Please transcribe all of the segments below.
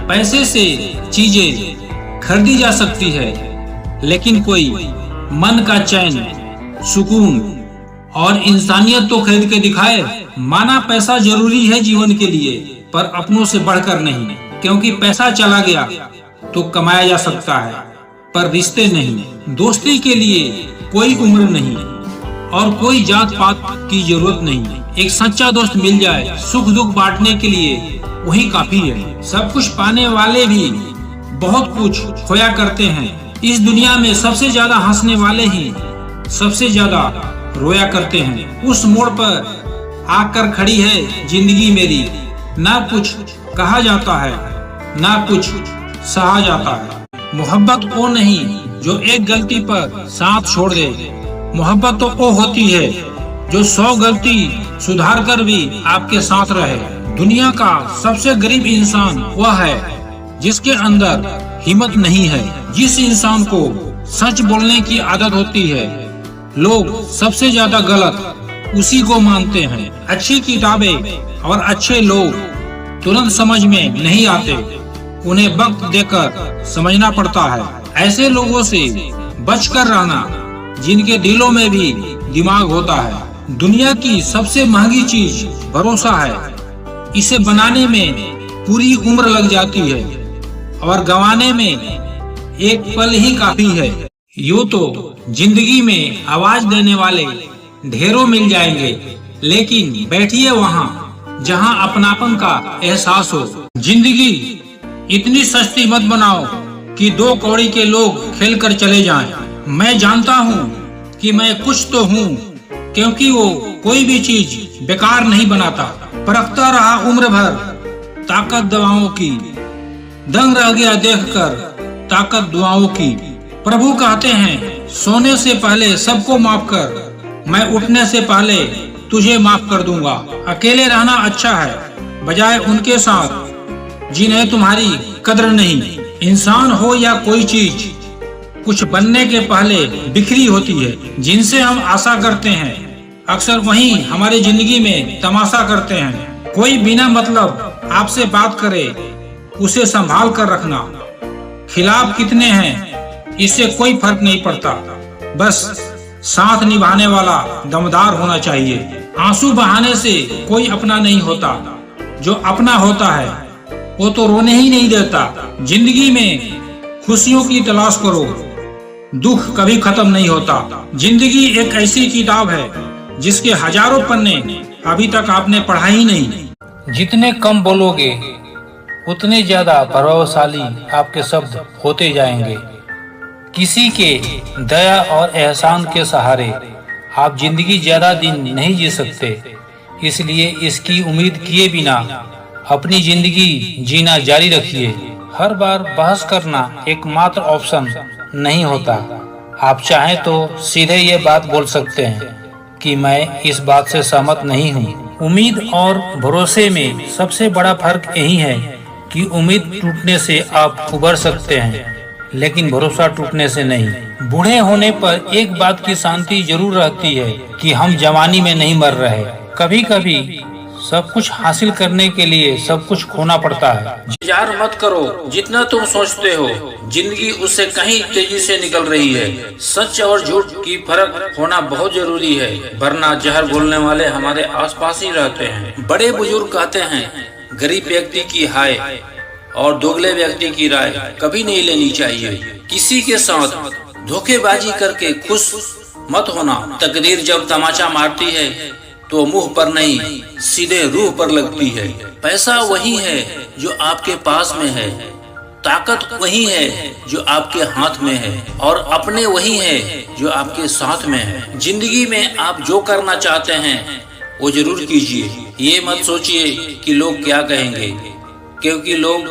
पैसे से चीजें खरीदी जा सकती है, लेकिन कोई मन का चैन, सुकून और इंसानियत तो खरीद के दिखाए। माना पैसा जरूरी है जीवन के लिए, पर अपनों से बढ़कर नहीं, क्योंकि पैसा चला गया तो कमाया जा सकता है, पर रिश्ते नहीं। दोस्ती के लिए कोई उम्र नहीं और कोई जात पात की जरूरत नहीं। एक सच्चा दोस्त मिल जाए, सुख दुख बांटने के लिए वही काफी है। सब कुछ पाने वाले भी बहुत कुछ खोया करते हैं। इस दुनिया में सबसे ज्यादा हंसने वाले ही सबसे ज्यादा रोया करते हैं। उस मोड़ पर आकर खड़ी है जिंदगी मेरी, ना कुछ कहा जाता है ना कुछ सहा जाता है। मोहब्बत वो नहीं जो एक गलती पर साथ छोड़ दे, मोहब्बत तो वो होती है जो 100 गलती सुधार कर भी आपके साथ रहे। दुनिया का सबसे गरीब इंसान वह है जिसके अंदर हिम्मत नहीं है। जिस इंसान को सच बोलने की आदत होती है, लोग सबसे ज्यादा गलत उसी को मानते हैं। अच्छी किताबें और अच्छे लोग तुरंत समझ में नहीं आते, उन्हें वक्त देकर समझना पड़ता है। ऐसे लोगों से बचकर रहना जिनके दिलों में भी दिमाग होता है। दुनिया की सबसे महंगी चीज भरोसा है। इसे बनाने में पूरी उम्र लग जाती है और गंवाने में एक पल ही काफी है। यूं तो जिंदगी में आवाज देने वाले ढेरों मिल जाएंगे, लेकिन बैठिए वहाँ जहाँ अपनापन का एहसास हो। जिंदगी इतनी सस्ती मत बनाओ कि 2 कौड़ी के लोग खेल कर चले जाएं। मैं जानता हूँ कि मैं कुछ तो हूँ, क्योंकि वो कोई भी चीज बेकार नहीं बनाता। परखता रहा उम्र भर ताकत दवाओं की, दंग रह गया देखकर ताकत दुआओं की। प्रभु कहते हैं सोने से पहले सबको माफ कर, मैं उठने से पहले तुझे माफ कर दूंगा। अकेले रहना अच्छा है बजाय उनके साथ जिन्हें तुम्हारी कद्र नहीं। इंसान हो या कोई चीज, कुछ बनने के पहले बिखरी होती है। जिनसे हम आशा करते हैं अक्सर वही हमारी जिंदगी में तमाशा करते हैं। कोई बिना मतलब आपसे बात करे, उसे संभाल कर रखना। खिलाफ कितने हैं इससे कोई फर्क नहीं पड़ता, बस साथ निभाने वाला दमदार होना चाहिए। आंसू बहाने से कोई अपना नहीं होता, जो अपना होता है वो तो रोने ही नहीं देता। जिंदगी में खुशियों की तलाश करो, दुख कभी खत्म नहीं होता। जिंदगी एक ऐसी किताब है जिसके हजारों पन्ने अभी तक आपने पढ़ा ही नहीं। जितने कम बोलोगे उतने ज्यादा प्रभावशाली आपके शब्द होते जाएंगे। किसी के दया और एहसान के सहारे आप जिंदगी ज्यादा दिन नहीं जी सकते, इसलिए इसकी उम्मीद किए बिना अपनी जिंदगी जीना जारी रखिए। हर बार बहस करना एकमात्र ऑप्शन नहीं होता। आप चाहें तो सीधे ये बात बोल सकते हैं कि मैं इस बात से सहमत नहीं हूँ। उम्मीद और भरोसे में सबसे बड़ा फर्क यही है कि उम्मीद टूटने से आप उबर सकते हैं, लेकिन भरोसा टूटने से नहीं। बूढ़े होने पर एक बात की शांति जरूर रहती है कि हम जवानी में नहीं मर रहे। कभी कभी सब कुछ हासिल करने के लिए सब कुछ खोना पड़ता है। इंतजार मत करो, जितना तुम सोचते हो जिंदगी उससे कहीं तेजी से निकल रही है। सच और झूठ की फर्क होना बहुत जरूरी है, वरना जहर बोलने वाले हमारे आसपास ही रहते हैं। बड़े बुजुर्ग कहते हैं गरीब व्यक्ति की हाय और दोगले व्यक्ति की राय कभी नहीं लेनी चाहिए। किसी के साथ धोखेबाजी करके खुश मत होना। तकदीर जब तमाचा मारती है तो मुंह पर नहीं सीधे रूह पर लगती है। पैसा वही है जो आपके पास में है, ताकत वही है जो आपके हाथ में है, और अपने वही है जो आपके साथ में है। जिंदगी में आप जो करना चाहते हैं वो जरूर कीजिए। ये मत सोचिए कि लोग क्या कहेंगे, क्योंकि लोग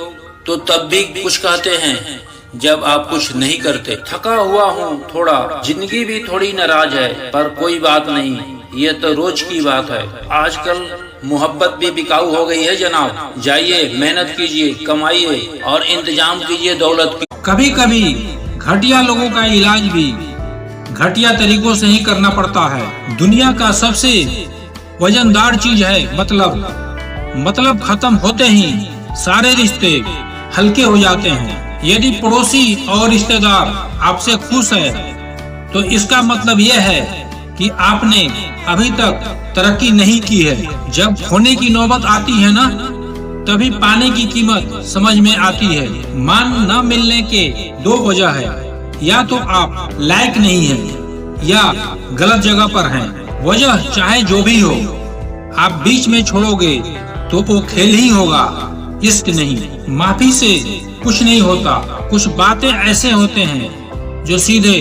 तो तब भी कुछ कहते हैं जब आप कुछ नहीं करते। थका हुआ हूँ थोड़ा, जिंदगी भी थोड़ी नाराज है, पर कोई बात नहीं, ये तो रोज की बात है। आजकल मोहब्बत भी बिकाऊ हो गई है जनाब। जाइए, मेहनत कीजिए, कमाइए और इंतजाम कीजिए दौलत की। कभी कभी घटिया लोगों का इलाज भी घटिया तरीकों से ही करना पड़ता है। दुनिया का सबसे वजनदार चीज है मतलब खत्म होते ही सारे रिश्ते हल्के हो जाते हैं। यदि पड़ोसी और रिश्तेदार आपसे खुश है तो इसका मतलब यह है कि आपने अभी तक तरक्की नहीं की है। जब खोने की नौबत आती है ना, तभी पाने की कीमत समझ में आती है। मान न मिलने के दो वजह है, या तो आप लायक नहीं हैं या गलत जगह पर हैं। वजह चाहे जो भी हो, आप बीच में छोड़ोगे तो वो खेल ही होगा, इश्क नहीं। माफी से कुछ नहीं होता। कुछ बातें ऐसे होते हैं जो सीधे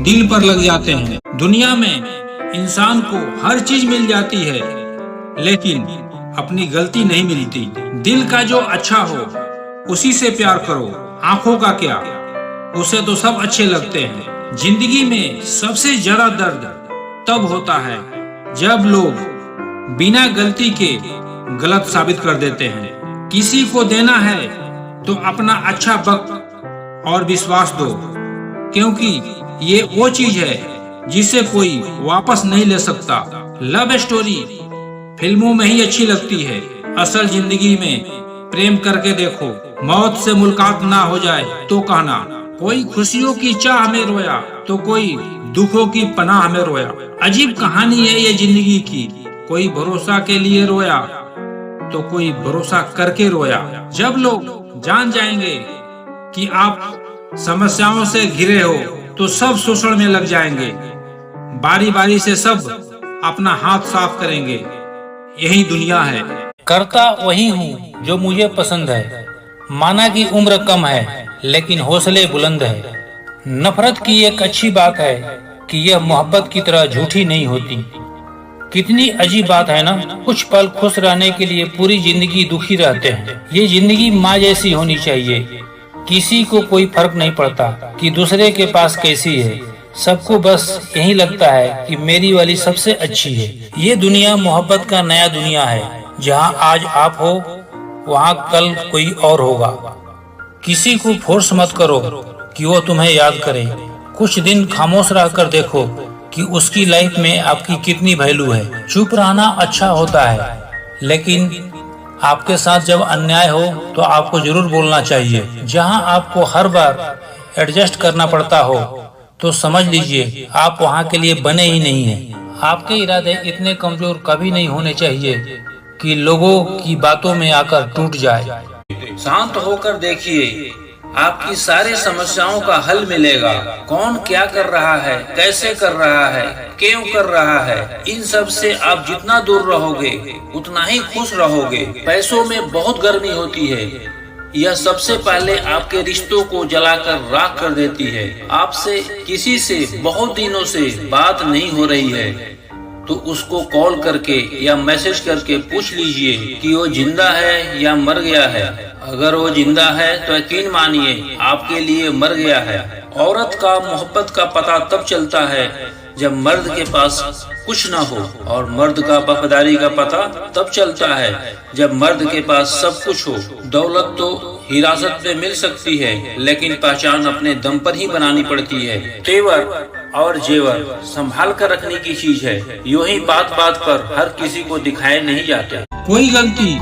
दिल पर लग जाते हैं। दुनिया में इंसान को हर चीज मिल जाती है, लेकिन अपनी गलती नहीं मिलती। दिल का जो अच्छा हो उसी से प्यार करो। आंखों का क्या, उसे तो सब अच्छे लगते हैं। जिंदगी में सबसे ज्यादा दर्द तब होता है जब लोग बिना गलती के गलत साबित कर देते हैं। किसी को देना है तो अपना अच्छा वक्त और विश्वास दो, क्योंकि ये वो चीज है जिसे कोई वापस नहीं ले सकता। लव स्टोरी फिल्मों में ही अच्छी लगती है, असल जिंदगी में प्रेम करके देखो। मौत से मुलाकात ना हो जाए तो कहना, कोई खुशियों की चाह में रोया तो कोई दुखों की पनाह में रोया। अजीब कहानी है ये जिंदगी की, कोई भरोसा के लिए रोया तो कोई भरोसा करके रोया। जब लोग जान जाएंगे कि आप समस्याओं से घिरे हो तो सब शोषण में लग जाएंगे। बारी बारी से सब अपना हाथ साफ करेंगे। यही दुनिया है। करता वही हूँ जो मुझे पसंद है। माना कि उम्र कम है लेकिन हौसले बुलंद है। नफरत की एक अच्छी बात है कि यह मोहब्बत की तरह झूठी नहीं होती। कितनी अजीब बात है ना, कुछ पल खुश रहने के लिए पूरी जिंदगी दुखी रहते हैं। ये जिंदगी माँ जैसी होनी चाहिए। किसी को कोई फर्क नहीं पड़ता कि दूसरे के पास कैसी है। सबको बस यही लगता है कि मेरी वाली सबसे अच्छी है। ये दुनिया मोहब्बत का नया दुनिया है, जहाँ आज आप हो वहाँ कल कोई और होगा। किसी को फोर्स मत करो कि वो तुम्हें याद करे। कुछ दिन खामोश रहकर देखो कि उसकी लाइफ में आपकी कितनी वैल्यू है। चुप रहना अच्छा होता है, लेकिन आपके साथ जब अन्याय हो तो आपको जरूर बोलना चाहिए। जहां आपको हर बार एडजस्ट करना पड़ता हो तो समझ लीजिए आप वहां के लिए बने ही नहीं हैं। आपके इरादे इतने कमजोर कभी नहीं होने चाहिए कि लोगों की बातों में आकर टूट जाए। शांत होकर देखिए, आपकी सारी समस्याओं का हल मिलेगा। कौन क्या कर रहा है, कैसे कर रहा है, क्यों कर रहा है, इन सब से आप जितना दूर रहोगे उतना ही खुश रहोगे। पैसों में बहुत गर्मी होती है, यह सबसे पहले आपके रिश्तों को जलाकर राख कर देती है। आपसे किसी से बहुत दिनों से बात नहीं हो रही है तो उसको कॉल करके या मैसेज करके पूछ लीजिए कि वो जिंदा है या मर गया है। अगर वो जिंदा है तो यकीन मानिए आपके लिए मर गया है। औरत का मोहब्बत का पता तब चलता है जब मर्द के पास कुछ ना हो, और मर्द का वफादारी का पता तब चलता है जब मर्द के पास सब कुछ हो। दौलत तो हिरासत में मिल सकती है, लेकिन पहचान अपने दम पर ही बनानी पड़ती है। तेवर और जेवर संभाल कर रखने की चीज है, यूं ही बात बात पर हर किसी को दिखाए नहीं जाते। कोई गलती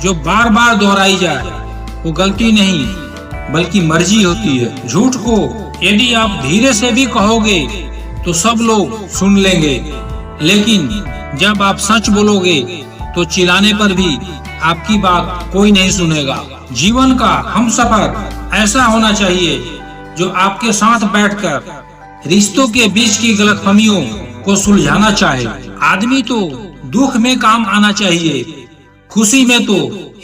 जो बार बार दोहराई जाए वो गलती नहीं बल्कि मर्जी होती है। झूठ को यदि आप धीरे से भी कहोगे तो सब लोग सुन लेंगे, लेकिन जब आप सच बोलोगे तो चिल्लाने पर भी आपकी बात कोई नहीं सुनेगा। जीवन का हमसफर ऐसा होना चाहिए जो आपके साथ बैठकर रिश्तों के बीच की गलतफहमियों को सुलझाना चाहे। आदमी तो दुख में काम आना चाहिए, खुशी में तो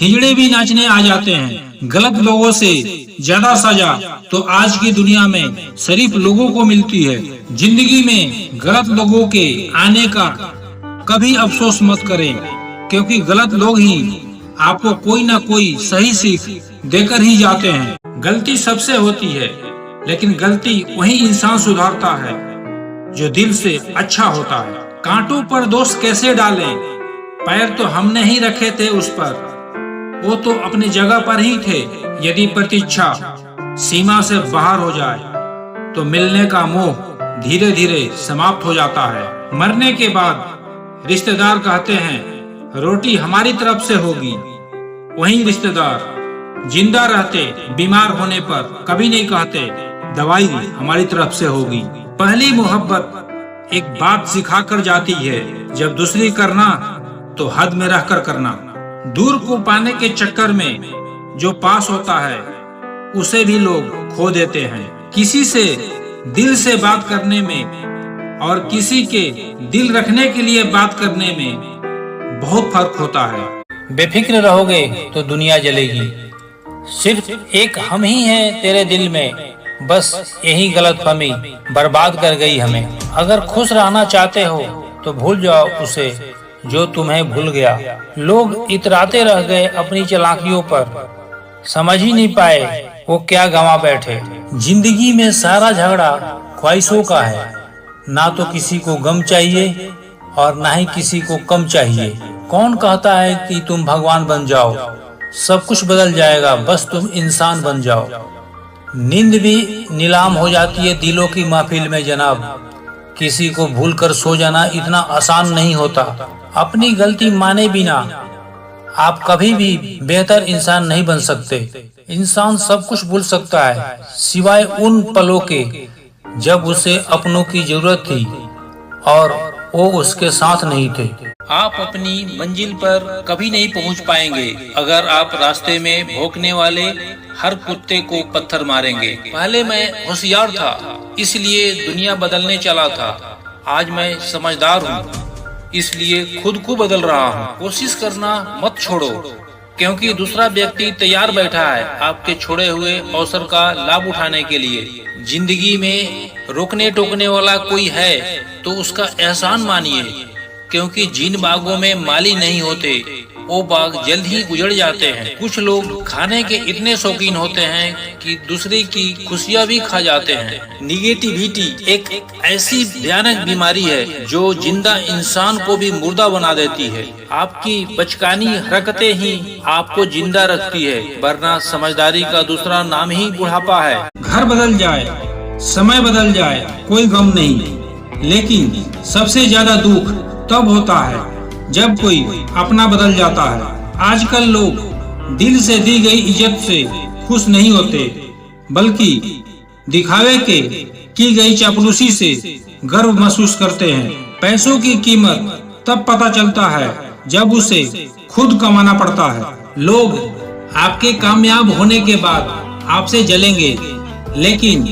हिजड़े भी नाचने आ जाते हैं। गलत लोगों से ज्यादा सजा तो आज की दुनिया में शरीफ लोगों को मिलती है। जिंदगी में गलत लोगों के आने का कभी अफसोस मत करें, क्योंकि गलत लोग ही आपको कोई ना कोई सही सीख देकर ही जाते हैं। गलती सबसे होती है, लेकिन गलती वही इंसान सुधारता है जो दिल से अच्छा होता है। कांटों पर दोष कैसे डालें, पैर तो हमने ही रखे थे उस पर, वो तो अपनी जगह पर ही थे। यदि प्रतीक्षा सीमा से बाहर हो जाए तो मिलने का मोह धीरे धीरे समाप्त हो जाता है। मरने के बाद रिश्तेदार कहते हैं रोटी हमारी तरफ से होगी, वहीं रिश्तेदार जिंदा रहते बीमार होने पर कभी नहीं कहते दवाई हमारी तरफ से होगी। पहली मोहब्बत एक बात सिखा कर जाती है, जब दूसरी करना तो हद में रहकर करना। दूर को पाने के चक्कर में जो पास होता है उसे भी लोग खो देते हैं। किसी से दिल से बात करने में और किसी के दिल रखने के लिए बात करने में बहुत फर्क होता है। बेफिक्र रहोगे तो दुनिया जलेगी। सिर्फ एक हम ही हैं तेरे दिल में, बस यही गलतफहमी बर्बाद कर गई हमें। अगर खुश रहना चाहते हो तो भूल जाओ उसे जो तुम्हें भूल गया। लोग इतराते रह गए अपनी चालाकियों पर, समझ ही नहीं पाए वो क्या गंवा बैठे। जिंदगी में सारा झगड़ा ख्वाहिशों का है, ना तो किसी को गम चाहिए और ना ही किसी को कम चाहिए। कौन कहता है कि तुम भगवान बन जाओ, सब कुछ बदल जाएगा, बस तुम इंसान बन जाओ। नींद भी नीलाम हो जाती है दिलों की महफिल में जनाब। किसी को भूल कर सो जाना इतना आसान नहीं होता। अपनी गलती माने बिना आप कभी भी बेहतर इंसान नहीं बन सकते। इंसान सब कुछ भूल सकता है सिवाय उन पलों के जब उसे अपनों की जरूरत थी और वो उसके साथ नहीं थे। आप अपनी मंजिल पर कभी नहीं पहुंच पाएंगे अगर आप रास्ते में भौंकने वाले हर कुत्ते को पत्थर मारेंगे। पहले मैं होशियार था इसलिए दुनिया बदलने चला था, आज मैं समझदार हूँ इसलिए खुद को बदल रहा हूँ। कोशिश करना मत छोड़ो क्योंकि दूसरा व्यक्ति तैयार बैठा है आपके छोड़े हुए अवसर का लाभ उठाने के लिए। जिंदगी में रोकने टोकने वाला कोई है तो उसका एहसान मानिए, क्योंकि जिन बागों में माली नहीं होते वो बाग जल्द ही उजड़ जाते हैं। कुछ लोग खाने के इतने शौकीन होते हैं कि दूसरे की खुशियाँ भी खा जाते हैं। निगेटिविटी एक ऐसी भयानक बीमारी है जो जिंदा इंसान को भी मुर्दा बना देती है। आपकी बचकानी हरकतें ही आपको जिंदा रखती है, वरना समझदारी का दूसरा नाम ही बुढ़ापा है। घर बदल जाए, समय बदल जाए, कोई गम नहीं, लेकिन सबसे ज्यादा दुख तब होता है जब कोई अपना बदल जाता है। आजकल लोग दिल से दी गई इज्जत से खुश नहीं होते, बल्कि दिखावे के की गई चापलूसी से गर्व महसूस करते हैं। पैसों की कीमत तब पता चलता है जब उसे खुद कमाना पड़ता है। लोग आपके कामयाब होने के बाद आपसे जलेंगे, लेकिन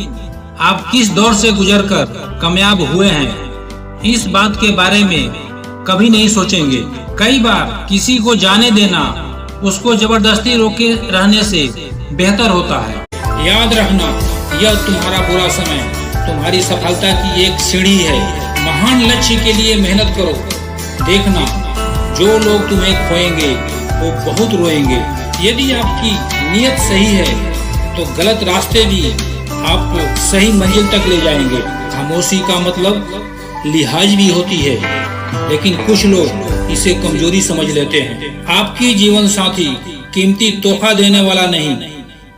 आप किस दौर से गुजरकर कामयाब हुए हैं इस बात के बारे में कभी नहीं सोचेंगे। कई बार किसी को जाने देना उसको जबरदस्ती रोके रहने से बेहतर होता है। याद रखना, यह तुम्हारा बुरा समय तुम्हारी सफलता की एक सीढ़ी है। महान लक्ष्य के लिए मेहनत करो। देखना, जो लोग तुम्हें खोएंगे वो बहुत रोएंगे। यदि आपकी नीयत सही है तो गलत रास्ते भी आपको सही मंजिल तक ले जाएंगे। खामोशी का मतलब लिहाज भी होती है, लेकिन कुछ लोग इसे कमजोरी समझ लेते हैं। आपकी जीवन साथी कीमती तोहफा देने वाला नहीं,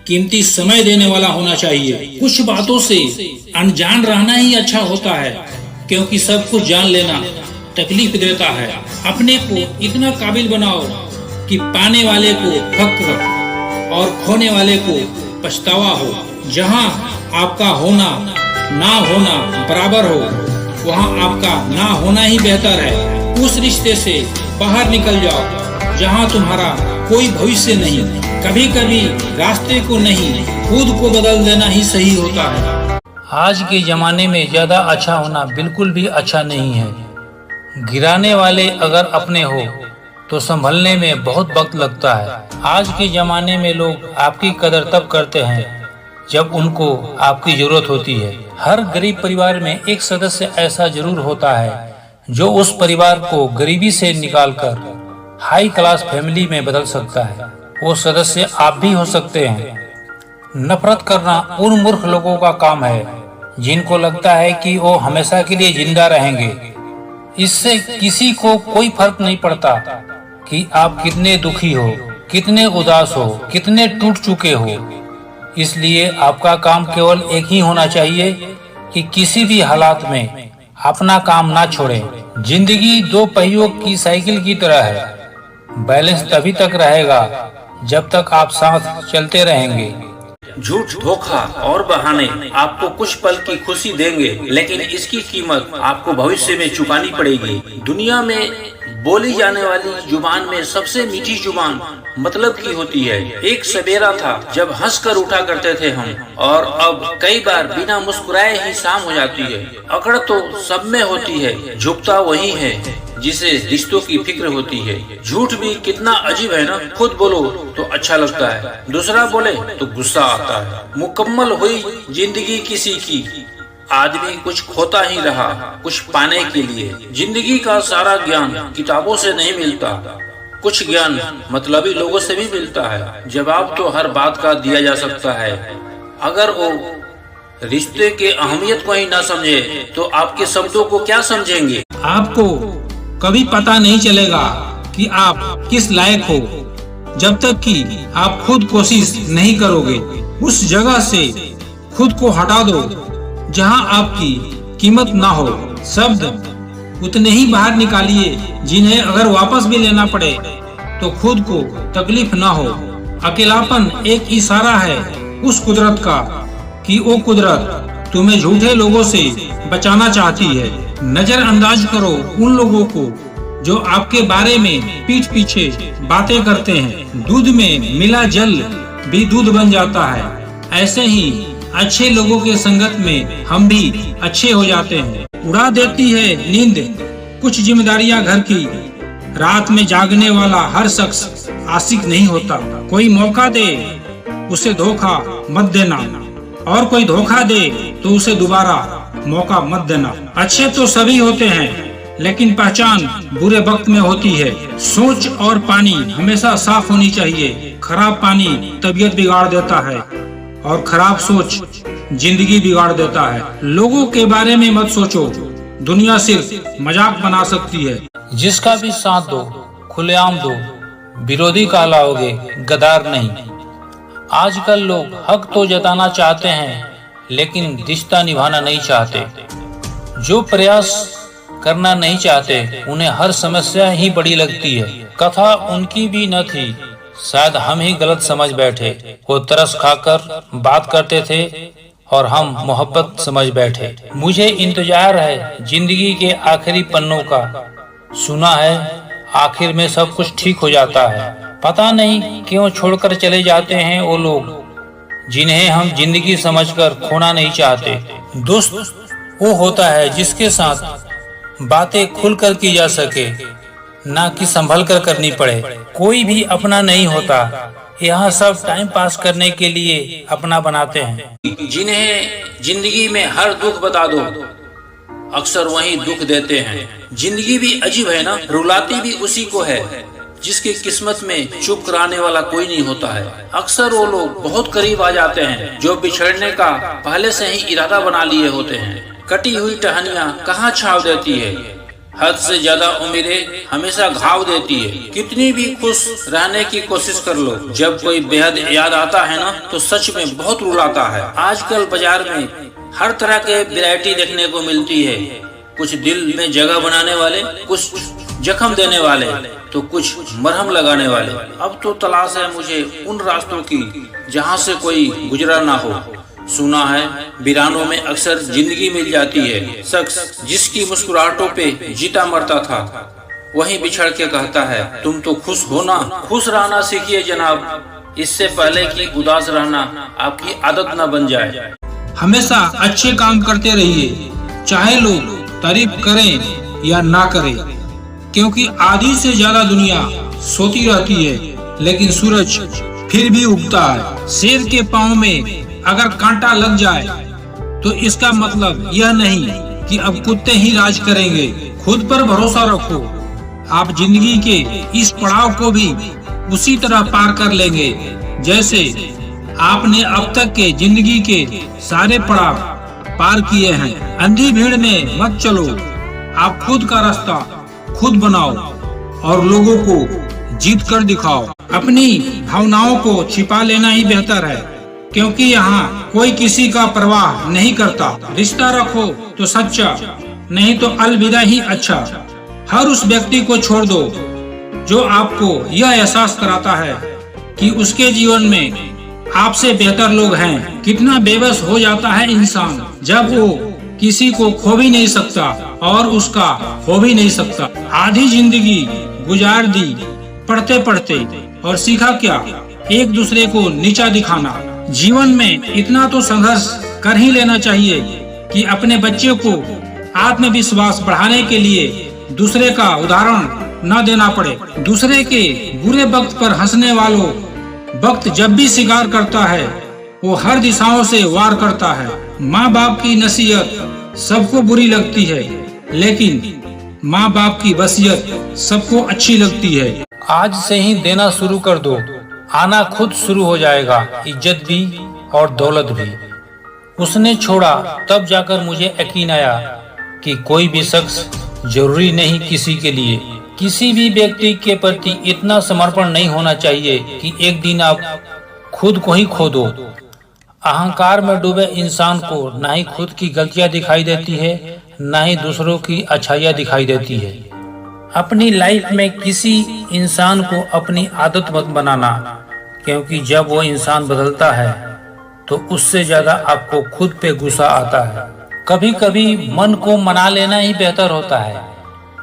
कीमती समय देने वाला होना चाहिए। कुछ बातों से अनजान रहना ही अच्छा होता है, क्योंकि सब कुछ जान लेना तकलीफ देता है। अपने को इतना काबिल बनाओ कि पाने वाले को फक्र और खोने वाले को पछतावा हो। जहाँ आपका होना ना होना बराबर हो, वहाँ आपका ना होना ही बेहतर है। उस रिश्ते से बाहर निकल जाओ जहाँ तुम्हारा कोई भविष्य नहीं। कभी कभी रास्ते को नहीं, खुद को बदल देना ही सही होता है। आज के जमाने में ज्यादा अच्छा होना बिल्कुल भी अच्छा नहीं है। गिराने वाले अगर अपने हो तो संभलने में बहुत वक्त लगता है। आज के जमाने में लोग आपकी कदर तब करते हैं जब उनको आपकी जरूरत होती है। हर गरीब परिवार में एक सदस्य ऐसा जरूर होता है जो उस परिवार को गरीबी से निकालकर हाई क्लास फैमिली में बदल सकता है। वो सदस्य आप भी हो सकते हैं। नफरत करना उन मूर्ख लोगों का काम है जिनको लगता है कि वो हमेशा के लिए जिंदा रहेंगे। इससे किसी को कोई फर्क नहीं पड़ता कि आप कितने दुखी हो, कितने उदास हो, कितने टूट चुके हो। इसलिए आपका काम केवल एक ही होना चाहिए कि किसी भी हालात में अपना काम ना छोड़ें। जिंदगी दो पहियों की साइकिल की तरह है। बैलेंस तभी तक रहेगा जब तक आप साथ चलते रहेंगे। झूठ, धोखा और बहाने आपको कुछ पल की खुशी देंगे, लेकिन इसकी कीमत आपको भविष्य में चुकानी पड़ेगी। दुनिया में बोली जाने वाली जुबान में सबसे मीठी जुबान मतलब की होती है। एक सवेरा था जब हंसकर उठा करते थे हम, और अब कई बार बिना मुस्कुराए ही शाम हो जाती है। अकड़ तो सब में होती है, झुकता वही है जिसे रिश्तों की फिक्र होती है। झूठ भी कितना अजीब है ना, खुद बोलो तो अच्छा लगता है, दूसरा बोले तो गुस्सा आता है। मुकम्मल हुई जिंदगी किसी की, आदमी कुछ खोता ही रहा कुछ पाने के लिए। जिंदगी का सारा ज्ञान किताबों से नहीं मिलता, कुछ ज्ञान मतलबी लोगों से भी मिलता है। जवाब तो हर बात का दिया जा सकता है, अगर वो रिश्ते के अहमियत को ही ना समझे तो आपके शब्दों को क्या समझेंगे। आपको कभी पता नहीं चलेगा कि आप किस लायक हो जब तक कि आप खुद कोशिश नहीं करोगे। उस जगह से खुद को हटा दो जहां आपकी कीमत ना हो। शब्द उतने ही बाहर निकालिए जिन्हें अगर वापस भी लेना पड़े तो खुद को तकलीफ ना हो। अकेलापन एक इशारा है उस कुदरत का कि वो कुदरत तुम्हें झूठे लोगों से बचाना चाहती है। नजरअंदाज करो उन लोगों को जो आपके बारे में पीठ पीछे बातें करते हैं। दूध में मिला जल भी दूध बन जाता है। ऐसे ही अच्छे लोगों के संगत में हम भी अच्छे हो जाते हैं। उड़ा देती है नींद कुछ जिम्मेदारियां घर की। रात में जागने वाला हर शख्स आशिक नहीं होता। कोई मौका दे उसे धोखा मत देना, और कोई धोखा दे तो उसे दोबारा मौका मत देना। अच्छे तो सभी होते हैं, लेकिन पहचान बुरे वक्त में होती है। सोच और पानी हमेशा साफ होनी चाहिए। खराब पानी तबीयत बिगाड़ देता है और खराब सोच जिंदगी बिगाड़ देता है। लोगों के बारे में मत सोचो, दुनिया सिर्फ मजाक बना सकती है। जिसका भी साथ दो खुलेआम दो, विरोधी कहलाओगे गद्दार नहीं। आजकल लोग हक तो जताना चाहते हैं लेकिन रिश्ता निभाना नहीं चाहते। जो प्रयास करना नहीं चाहते उन्हें हर समस्या ही बड़ी लगती है। कथा उनकी भी न थी, शायद हम ही गलत समझ बैठे। वो तरस खाकर बात करते थे और हम मोहब्बत समझ बैठे। मुझे इंतजार है जिंदगी के आखिरी पन्नों का। सुना है आखिर में सब कुछ ठीक हो जाता है। पता नहीं क्यों छोड़कर चले जाते हैं वो लोग जिन्हें हम जिंदगी समझकर खोना नहीं चाहते। दोस्त वो होता है जिसके साथ बातें खुलकर की जा सके, ना कि संभल कर करनी पड़े। कोई भी अपना नहीं होता, यहाँ सब टाइम पास करने के लिए अपना बनाते हैं। जिन्हें जिंदगी में हर दुख बता दो अक्सर वही दुख देते हैं। जिंदगी भी अजीब है ना, रुलाती भी उसी को है जिसकी किस्मत में चुप कराने वाला कोई नहीं होता है। अक्सर वो लोग बहुत करीब आ जाते हैं जो बिछड़ने का पहले से ही इरादा बना लिए होते हैं। कटी हुई टहनियाँ कहाँ छाव देती है, हद से ज्यादा उम्मीदें हमेशा घाव देती है। कितनी भी खुश रहने की कोशिश कर लो, जब कोई बेहद याद आता है ना तो सच में बहुत रुलाता है। आजकल बाजार में हर तरह के वैरायटी देखने को मिलती है, कुछ दिल में जगह बनाने वाले, कुछ जख्म देने वाले, तो कुछ मरहम लगाने वाले। अब तो तलाश है मुझे उन रास्तों की जहाँ से कोई गुजरा ना हो। सुना है वीरानों में अक्सर जिंदगी मिल जाती है। शख्स जिसकी मुस्कुराहटों पे जीता मरता था वहीं बिछड़ के कहता है तुम तो खुश हो ना। खुश रहना सीखिए जनाब, इससे पहले कि उदास रहना आपकी आदत न बन जाए। हमेशा अच्छे काम करते रहिए, चाहे लोग तारीफ करें या ना करें, क्योंकि आधी से ज्यादा दुनिया सोती रहती है लेकिन सूरज फिर भी उगता है। शेर के पाँव में अगर कांटा लग जाए तो इसका मतलब यह नहीं कि अब कुत्ते ही राज करेंगे। खुद पर भरोसा रखो, आप जिंदगी के इस पड़ाव को भी उसी तरह पार कर लेंगे जैसे आपने अब तक के जिंदगी के सारे पड़ाव पार किए हैं। अंधी भीड़ में मत चलो, आप खुद का रास्ता खुद बनाओ और लोगों को जीत कर दिखाओ। अपनी भावनाओं को छिपा लेना ही बेहतर है, क्योंकि यहाँ कोई किसी का परवाह नहीं करता। रिश्ता रखो तो सच्चा, नहीं तो अलविदा ही अच्छा। हर उस व्यक्ति को छोड़ दो जो आपको यह एहसास कराता है कि उसके जीवन में आपसे बेहतर लोग हैं। कितना बेबस हो जाता है इंसान जब वो किसी को खो भी नहीं सकता और उसका हो भी नहीं सकता। आधी जिंदगी गुजार दी पढ़ते पढ़ते और सीखा क्या, एक दूसरे को नीचा दिखाना। जीवन में इतना तो संघर्ष कर ही लेना चाहिए कि अपने बच्चे को आत्मविश्वास बढ़ाने के लिए दूसरे का उदाहरण न देना पड़े। दूसरे के बुरे वक्त पर हंसने वालों वक्त जब भी शिकार करता है वो हर दिशाओं से वार करता है। माँ बाप की नसीहत सबको बुरी लगती है, लेकिन माँ बाप की वसीयत सबको अच्छी लगती है। आज से ही देना शुरू कर दो, आना खुद शुरू हो जाएगा, इज्जत भी और दौलत भी। उसने छोड़ा तब जाकर मुझे यकीन आया कि कोई भी शख्स जरूरी नहीं किसी के लिए। किसी भी व्यक्ति के प्रति इतना समर्पण नहीं होना चाहिए कि एक दिन आप खुद को ही खो दो। अहंकार में डूबे इंसान को न ही खुद की गलतियां दिखाई देती है, न ही दूसरों की अच्छाइयां दिखाई देती है। अपनी लाइफ में किसी इंसान को अपनी आदत मत बनाना, क्योंकि जब वो इंसान बदलता है तो उससे ज्यादा आपको खुद पे गुस्सा आता है। कभी कभी मन को मना लेना ही बेहतर होता है,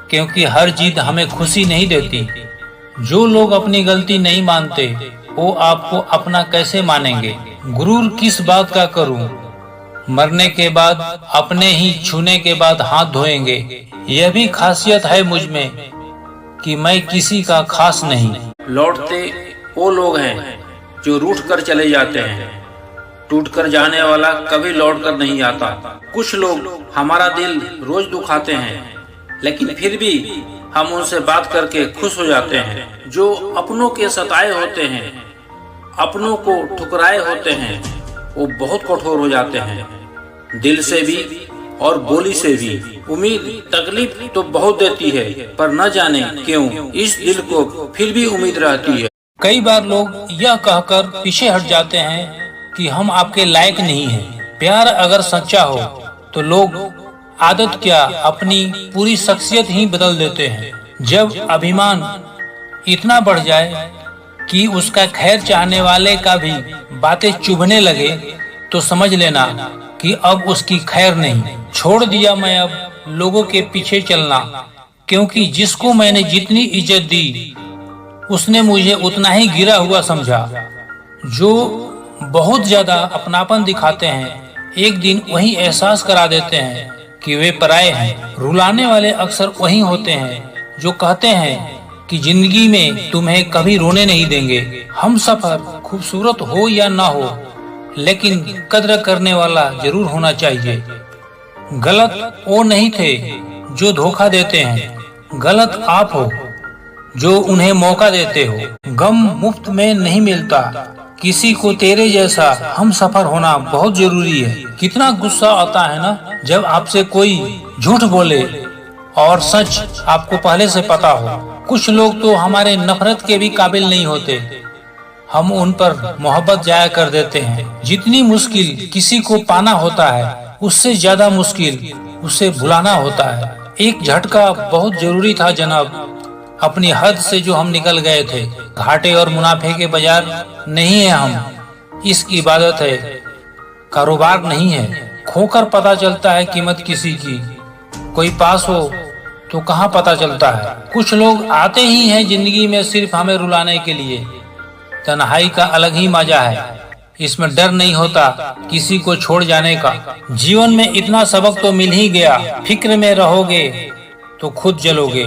क्योंकि हर जीत हमें खुशी नहीं देती। जो लोग अपनी गलती नहीं मानते वो आपको अपना कैसे मानेंगे। गुरूर किस बात का करूं, मरने के बाद अपने ही छूने के बाद हाथ धोएंगे। यह भी खासियत है मुझ में कि मैं किसी का खास नहीं। लौटते वो लोग हैं जो रूठ कर चले जाते हैं, टूट कर जाने वाला कभी लौट कर नहीं आता। कुछ लोग हमारा दिल रोज दुखाते हैं, लेकिन फिर भी हम उनसे बात करके खुश हो जाते हैं। जो अपनों के सताए होते हैं, अपनों को ठुकराए होते हैं, वो बहुत कठोर हो जाते हैं, दिल से भी और बोली से भी। उम्मीद तकलीफ तो बहुत देती है, पर न जाने क्यों इस दिल को फिर भी उम्मीद रहती है। कई बार लोग यह कहकर पीछे हट जाते हैं कि हम आपके लायक नहीं हैं। प्यार अगर सच्चा हो तो लोग आदत क्या अपनी पूरी शख्सियत ही बदल देते हैं। जब अभिमान इतना बढ़ जाए कि उसका खैर चाहने वाले का भी बातें चुभने लगे तो समझ लेना कि अब उसकी खैर नहीं। छोड़ दिया मैं अब लोगों के पीछे चलना, क्योंकि जिसको मैंने जितनी इज्जत दी उसने मुझे उतना ही गिरा हुआ समझा। जो बहुत ज्यादा अपनापन दिखाते हैं एक दिन वही एहसास करा देते हैं कि वे पराये हैं। रुलाने वाले अक्सर वही होते हैं जो कहते हैं कि जिंदगी में तुम्हें कभी रोने नहीं देंगे। हम सफर खूबसूरत हो या ना हो, लेकिन कद्र करने वाला जरूर होना चाहिए। गलत वो नहीं थे जो धोखा देते हैं, गलत आप हो जो उन्हें मौका देते हो। गम मुफ्त में नहीं मिलता, किसी को तेरे जैसा हम सफर होना बहुत जरूरी है। कितना गुस्सा आता है ना जब आपसे कोई झूठ बोले और सच आपको पहले से पता हो। कुछ लोग तो हमारे नफरत के भी काबिल नहीं होते, हम उन पर मोहब्बत जाया कर देते हैं। जितनी मुश्किल किसी को पाना होता है उससे ज्यादा मुश्किल उसे भुलाना होता है। एक झटका बहुत जरूरी था जनाब, अपनी हद से जो हम निकल गए थे। घाटे और मुनाफे के बाजार नहीं है हम, इस इबादत है, कारोबार नहीं है। खोकर पता चलता है कीमत किसी की, कोई पास हो तो कहाँ पता चलता है। कुछ लोग आते ही हैं जिंदगी में सिर्फ हमें रुलाने के लिए। तन्हाई का अलग ही मजा है, इसमें डर नहीं होता किसी को छोड़ जाने का। जीवन में इतना सबक तो मिल ही गया, फिक्र में रहोगे तो खुद जलोगे।